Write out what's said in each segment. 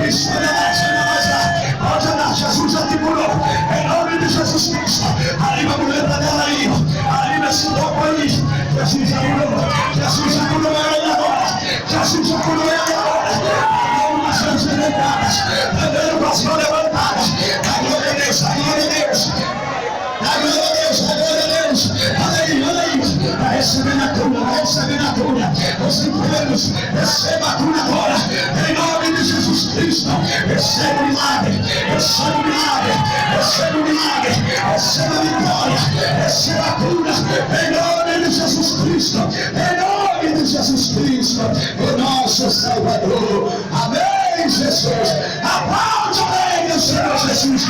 Isso, pode andar, Jesus já te curou. Em nome de Jesus Cristo. Arriba a muleta dela aí. Arriba esse topo aí. Jesus já curou. Jesus já curou ela agora. Jesus já curou ela agora. As mãos levantadas. Andando com as mãos levantadas. A glória a Deus, a glória a Deus. A glória a Deus, a glória a Deus. Aleluia. Vai recebendo a cura, vai recebendo a cura. Os enfermos, receba a cura agora. Em nome de Jesus Cristo. Receba o milagre, receba o milagre, receba o milagre, receba a vitória, receba a cura. Em nome de Jesus Cristo. Em nome de Jesus Cristo. O nosso Salvador. Amém, Jesus. Aplaude bem o Senhor Jesus.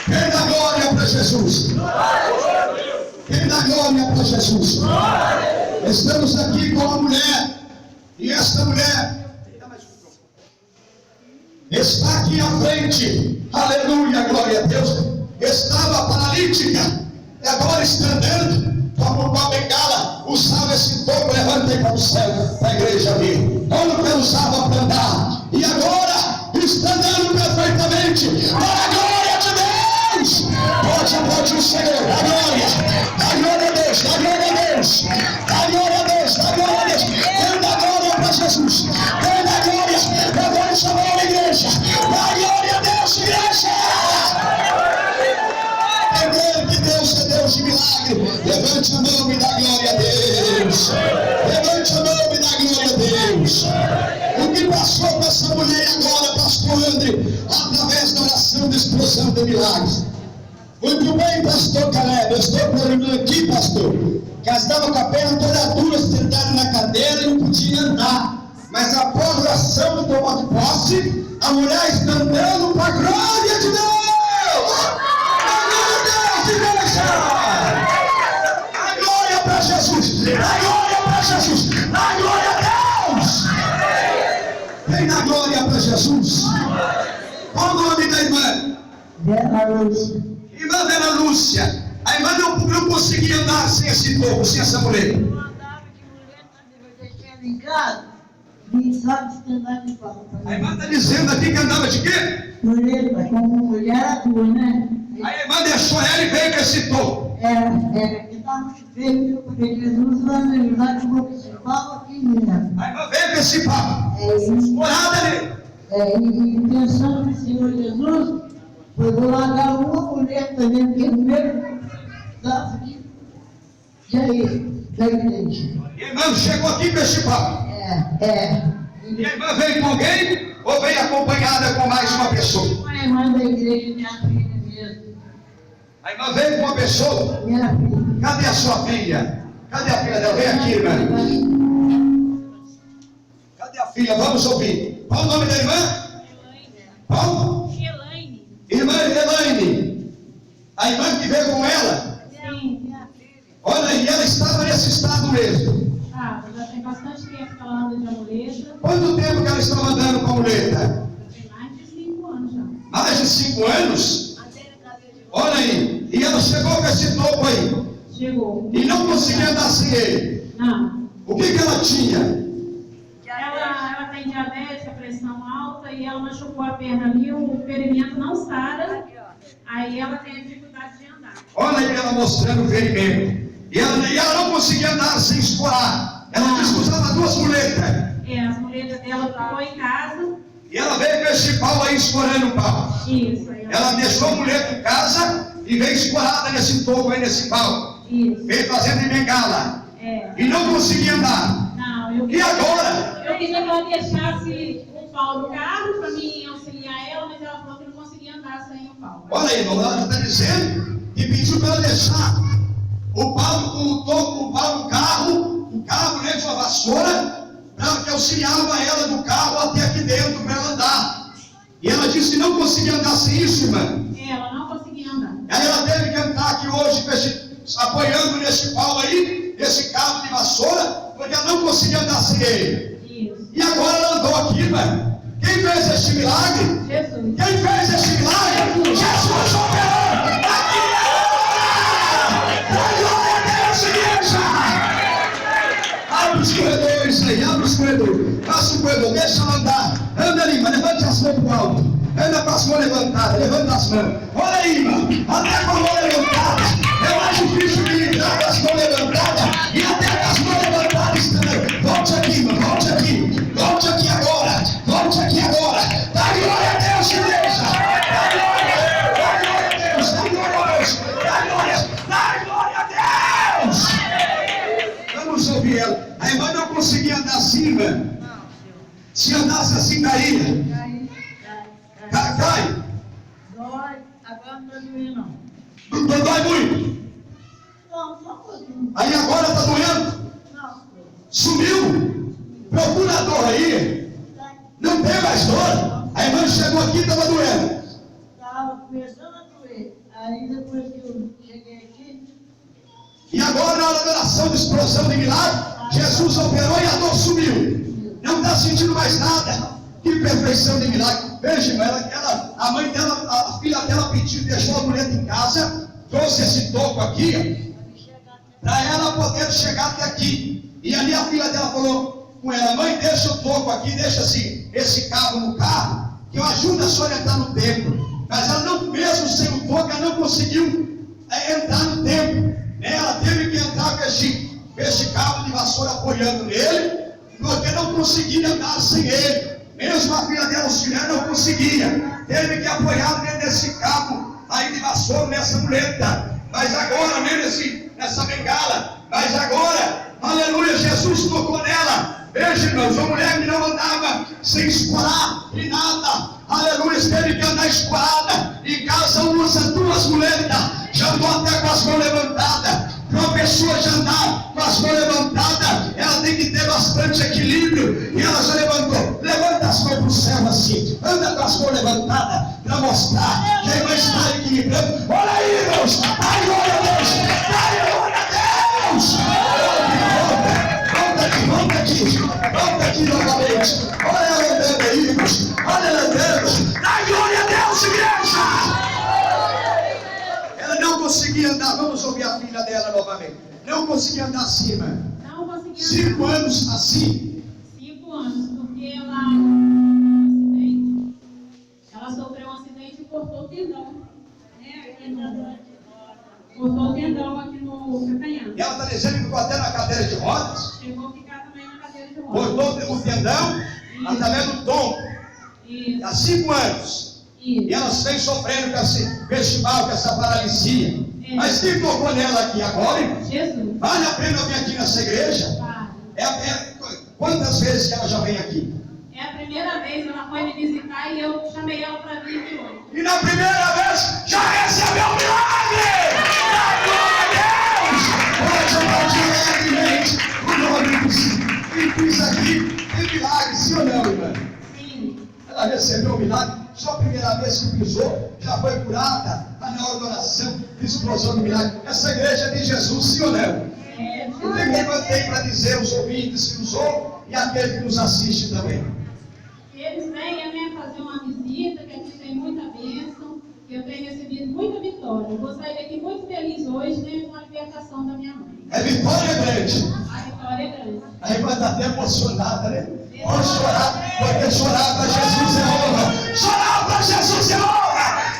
Quem dá glória para Jesus? Quem dá glória para Jesus? Estamos aqui com uma mulher. E esta mulher está aqui à frente. Aleluia, glória a Deus. Estava paralítica. E agora está andando. Toma uma bengala. Usava esse topo. Levantei para o céu. Para a igreja ali. Como que usava para andar. E agora está andando perfeitamente. Para a glória de Deus. Pode o Senhor. A glória. A glória a Deus. A glória a Deus. A glória a Deus. A glória a Deus. Quem dá glória para Jesus. Quem dá glória. Eu vou chamar a igreja. A glória a Deus, igreja. Que Deus é Deus de milagre. Levante a mão e dá glória a Deus. Levante a mão e dá glória a Deus. O que passou com essa mulher agora, pastor André, através da oração de explosão de milagres. Muito bem, pastor Caleb. Eu estou com a irmã aqui, pastor, que ela estava com a perna toda dura, sentada na cadeira e não podia andar. Mas após a oração de tomar de posse, a mulher está andando para a glória de Deus. A glória para Jesus, a glória para Jesus, a glória a Deus. Vem na glória para Jesus. Qual o nome da irmã? Vera Lúcia. Irmã Vera Lúcia. A irmã não conseguia andar sem esse topo, sem essa mulher. Eu andava de muleta, eu deixei ela em casa, e só de andar de volta. A irmã está dizendo aqui que andava de quê? Muleta, como mulher atua, né? A irmã deixou ela e veio com esse topo. Era que estava no chuveiro, porque Jesus vai me ajudar com o principal aqui mesmo. A irmã veio com esse papo. Isso. Escorada ali. E pensando que o Senhor Jesus foi largar uma mulher também, que é o primeiro pedaço aqui da igreja. E a irmã chegou aqui com esse papo. E a irmã veio com alguém ou veio acompanhada com mais uma pessoa? A irmã da igreja, minha filha mesmo. A irmã veio com uma pessoa. Minha filha. Cadê a sua filha? Cadê a filha dela? Vem aqui, irmã. Cadê a filha? Vamos ouvir. Qual o nome da irmã? Qual? Elaine. Irmã Elaine. A irmã que veio com ela? Sim, minha filha. Olha, e ela estava nesse estado mesmo. Ah, já tem bastante tempo que ela anda de amuleta. Quanto tempo que ela estava andando com a muleta? Tem mais de 5 anos já. Mais de 5 anos? Olha aí. E ela chegou com esse topo aí. Chegou. E não conseguia andar sem ele. Não. O que ela tinha? Ela tem diabetes, a pressão alta e ela machucou a perna ali, o ferimento não sara. Aí ela tem dificuldade de andar. Olha aí ela mostrando o ferimento. E ela não conseguia andar sem escorar. Ela disse que usava 2 muletas. As muletas dela ficou em casa. E ela veio com esse pau aí escorando o pau. Isso. Ela deixou a muleta em casa e veio escorada nesse topo aí, nesse pau. Isso. Veio fazendo em bengala. E não conseguia andar. Não, E agora? eu queria que ela deixasse um pau no carro para mim auxiliar ela, mas ela falou que não conseguia andar sem o pau. Olha aí, irmão, ela está dizendo que pediu para ela deixar o pau no carro, o carro dentro de uma vassoura, para que auxiliava ela do carro até aqui dentro para ela andar. E ela disse que não conseguia andar sem isso, irmã. Ela não conseguia andar. Aí ela teve que entrar aqui hoje apoiando nesse pau aí, nesse cabo de vassoura, porque ela não conseguia andar sem ele. Isso. E agora ela andou aqui, irmã. Quem fez este milagre? Jesus. Quem fez este milagre? Jesus operou! Aqui é! Glória a Deus, igreja! A Abre os corredores aí, abre os corredores. Passa o corredor, deixa ela andar. Anda ali, mas levante as mãos pro alto. Anda com as mãos levantadas, levanta as mãos. Olha aí, irmão. Até com a mão levantada. É mais difícil de entrar com as mãos levantadas. E até com as mãos levantadas também. Volte aqui, irmão. Volte aqui. Volte aqui agora. Volte aqui agora. Dá glória a Deus, igreja. Dá glória a Deus. Dá glória a Deus. Dá glória a Deus. Dá glória a Deus. Vamos ouvir ela. A irmã não conseguia andar assim, irmã. Se andasse assim, caía. Cai. Dói, agora não está doendo, não. Não dói muito. Não, só um pouquinho. Aí agora está doendo. Não, Sumiu. Procura a dor aí. Não tem mais dor. A irmã chegou aqui e estava doendo. estava começando a doer. Aí depois que eu cheguei aqui, E agora, na hora da oração de explosão de milagre, Jesus operou e a dor sumiu. Não está sentindo mais nada. Que perfeição de milagre. Veja, irmã, a mãe dela, a filha dela pediu, deixou a mulher em casa, trouxe esse toco aqui, para ela poder chegar até aqui. E ali a filha dela falou com ela: mãe, deixa o toco aqui, deixa assim, esse cabo no carro, que eu ajudo a senhora a entrar no templo. Mas ela não, mesmo sem o toco, ela não conseguiu entrar no templo. Ela teve que entrar com esse cabo de vassoura apoiando nele, porque não conseguia andar sem ele. Mesmo a filha dela, auxiliar, não conseguia. Teve que apoiar dentro desse cabo aí de vassoura, nessa muleta. Mas agora, nessa bengala. Mas agora, aleluia, Jesus tocou nela. Veja, irmãos, uma mulher que não andava sem escorar e nada. Aleluia, teve que andar escorada. Em casa usa 2 muletas. Já andou até com as mãos levantadas. Para uma pessoa já andar com as mãos levantadas, ela tem que ter bastante equilíbrio. E ela já levantou. Levanta as mãos para o céu assim. Anda com as mãos levantadas para mostrar que a irmã está equilibrando. Olha aí, irmãos. Dá glória a Deus. Dá glória a Deus. Volta aqui novamente. Olha ela andando aí, irmãos. Olha ela andando. Dá glória a Deus, igreja. Ela não conseguia andar. Vamos ouvir a filha dela novamente. Não conseguia andar assim, irmã. Não conseguia 5 anos assim. 5 anos, porque ela sofreu um acidente e cortou o tendão. Cortou o tendão aqui no calcanhar. E ela está dizendo que ficou até na cadeira de rodas. Chegou a ficar também na cadeira de rodas. Cortou o tendão através do tom. Isso. Há 5 anos. E ela vem sofrendo com esse festival, com essa paralisia. Mas quem tocou nela aqui agora, irmão? Jesus. Vale a pena vir aqui nessa igreja? Vale. Quantas vezes que ela já vem aqui? É a primeira vez, ela foi me visitar e eu chamei ela para vir aqui hoje. E na primeira vez já recebeu o milagre! Glória a Deus! Pode aplaudir alegremente o nome do Senhor. Quem fez aqui tem milagre, sim ou não, irmã? Sim. Ela recebeu o milagre, só a primeira vez que pisou, já foi curada. Na hora da oração, explosão de milagre. Essa igreja é de Jesus, sim ou não? O que eu tenho para dizer aos ouvintes que nos ouvem e àquele que nos assiste também? Eles vêm fazer uma visita, que aqui tem muita bênção, que eu tenho recebido muita vitória. Eu vou sair daqui muito feliz hoje, né, com a libertação da minha mãe. É vitória grande. A vitória é grande. A irmã está até emocionada, né? Pode chorar, porque chorar para Jesus é honra. Chorar para Jesus é honra.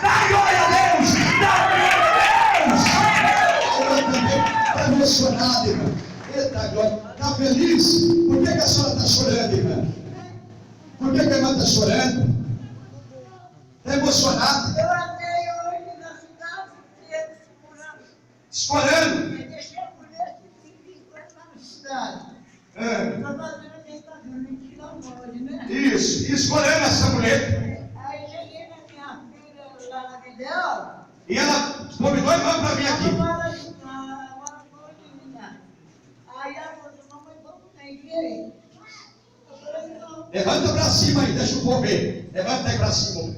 Dá glória a Deus. Dá glória a Deus. Está emocionada, irmã. Eita glória. Está feliz? Por que a senhora está chorando, irmã? Por que a irmã está chorando? Está emocionada? eu andei hoje na cidade inteira segurando. Escorando. Eu deixei a mulher que fica lá na cidade. É. Estou fazendo a tentativa de tirar o molde, né? Isso. E escorando essa mulher. Aí cheguei na minha filha lá na Videl. E ela convidou a irmã para vir aqui. Aí ela falou, mamãe, vamos na igreja. Eu falei, não. Levanta para cima aí, deixa o povo ver. Levanta aí para cima.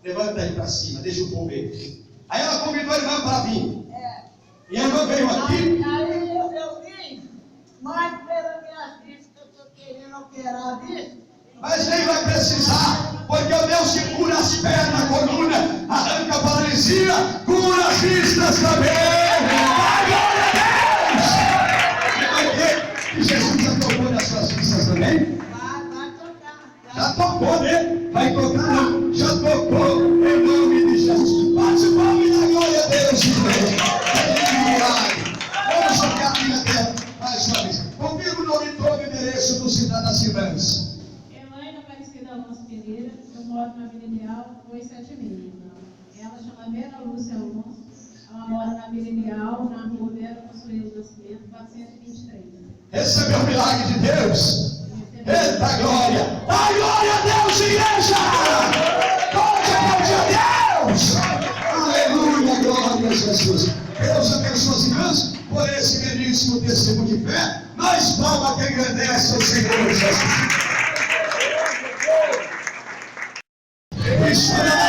Levanta aí para cima, deixa o povo ver. Aí ela convidou a irmã para vir. E a irmã veio aqui. Aí eu vim, mas pela minha vista, que eu estou querendo operar a vista. Mas nem vai precisar, porque o Deus que cura as pernas, a coluna, arranca a paralisia, cura as vistas também. Glória a Deus! E Jesus já tocou nas suas vistas também? Vai tocar. Já tocou, né? Vai tocar, não. Já tocou em nome de Jesus. Bate o palmo e dá glória a Deus, irmão. Vamos tocar aqui na terra. Mais uma vez. Confirma o nome todo e endereço do Cidade das Irmãs. Elaine Aparecida Alonso Pereira, eu moro na Vila Ideal 276. Ela chama Vera Lúcia Alonso, ela mora na Vila Ideal, na rua Vera Consuelo do Nascimento, 423. Recebeu o milagre de Deus. Eita glória! Dá glória a Deus, igreja! Glória a Deus! Aleluia, glória a Jesus. Deus abençoe as irmãs por esse belíssimo testemunho de fé. Mais palma que engrandece o Senhor Jesus. Isso é